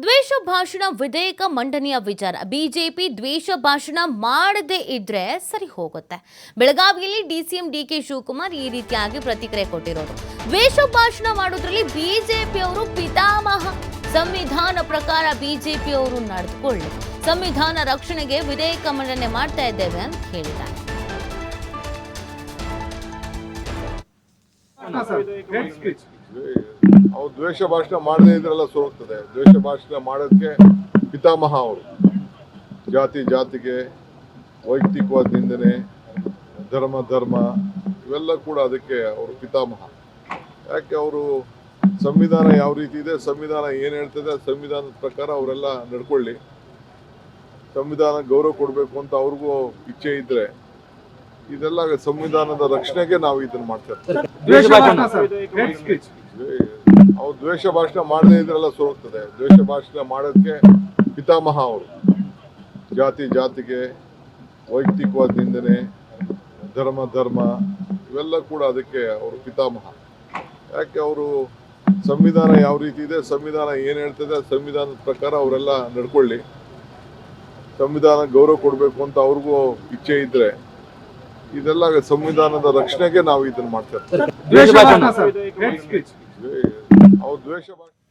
ದ್ವೇಷ ಭಾಷಣ ವಿಧೇಯಕ ಮಂಡನೆಯ ವಿಚಾರ ಬಿಜೆಪಿ ದ್ವೇಷ ಭಾಷಣ ಮಾಡದೇ ಇದ್ರೆ ಸರಿ ಹೋಗುತ್ತೆ. ಬೆಳಗಾವಿಯಲ್ಲಿ ಡಿಸಿಎಂ ಡಿಕೆ ಶಿವಕುಮಾರ್ ಈ ರೀತಿಯಾಗಿ ಪ್ರತಿಕ್ರಿಯೆ ಕೊಟ್ಟಿರೋದು. ದ್ವೇಷ ಭಾಷಣ ಮಾಡೋದ್ರಲ್ಲಿ ಬಿಜೆಪಿಯವರು ಪಿತಾಮಹ. ಸಂವಿಧಾನ ಪ್ರಕಾರ ಬಿಜೆಪಿಯವರು ನಡೆದುಕೊಳ್ಳಿ, ಸಂವಿಧಾನ ರಕ್ಷಣೆಗೆ ವಿಧೇಯಕ ಮಂಡನೆ ಮಾಡ್ತಾ ಇದ್ದೇವೆ ಅಂತ ಹೇಳಿದ್ದಾರೆ. ಅವ್ರು ದ್ವೇಷ ಭಾಷಣ ಮಾಡದೇ ಇದ್ರೆಲ್ಲ ಸೋಲ್ತದೆ. ದ್ವೇಷ ಭಾಷಣ ಮಾಡೋದಕ್ಕೆ ಪಿತಾಮಹ ಅವರು. ಜಾತಿಗೆ ವೈಯಕ್ತಿಕವಾದ ನಿಂದನೆ, ಧರ್ಮ ಇವೆಲ್ಲ ಕೂಡ ಅದಕ್ಕೆ ಅವರು ಪಿತಾಮಹ. ಯಾಕೆ ಅವರು ಸಂವಿಧಾನ ಯಾವ ರೀತಿ ಇದೆ, ಸಂವಿಧಾನ ಏನು ಹೇಳ್ತದೆ, ಸಂವಿಧಾನದ ಪ್ರಕಾರ ಅವರೆಲ್ಲ ನಡ್ಕೊಳ್ಳಿ. ಸಂವಿಧಾನ ಗೌರವ ಕೊಡಬೇಕು ಅಂತ ಅವ್ರಿಗೂ ಇಚ್ಛೆ ಇದ್ರೆ ಇದೆಲ್ಲ ಸಂವಿಧಾನದ ರಕ್ಷಣೆಗೆ ನಾವು ಇದನ್ನ ಮಾಡ್ತಾ ಇರ್ತೀವಿ. ಅವ್ರು ದ್ವೇಷ ಭಾಷಣ ಮಾಡದೇ ಇದ್ರೆಲ್ಲ ಸೋಲ್ತದೆ. ದ್ವೇಷ ಭಾಷಣ ಮಾಡೋದಕ್ಕೆ ಪಿತಾಮಹ ಅವರು. ಜಾತಿಗೆ ವೈಯಕ್ತಿಕವಾದ ನಿಂದನೆ, ಧರ್ಮ ಇವೆಲ್ಲ ಕೂಡ ಅದಕ್ಕೆ ಅವರು ಪಿತಾಮಹ. ಯಾಕೆ ಅವರು ಸಂವಿಧಾನ ಯಾವ ರೀತಿ ಇದೆ, ಸಂವಿಧಾನ ಏನು ಹೇಳ್ತದೆ, ಸಂವಿಧಾನದ ಪ್ರಕಾರ ಅವರೆಲ್ಲ ನಡ್ಕೊಳ್ಳಿ. ಸಂವಿಧಾನ ಗೌರವ ಕೊಡಬೇಕು ಅಂತ ಅವ್ರಿಗೂ ಇಚ್ಛೆ ಇದ್ರೆ ಇದೆಲ್ಲ ಸಂವಿಧಾನದ ರಕ್ಷಣೆಗೆ ನಾವು ಇದನ್ನ ಮಾಡ್ತಾ ಇರ್ತೀವಿ. ದ್ವೇಷ ಭಾಷಣ ಅವ್ರು ದ್ವೇಷ ಭಾಷಣ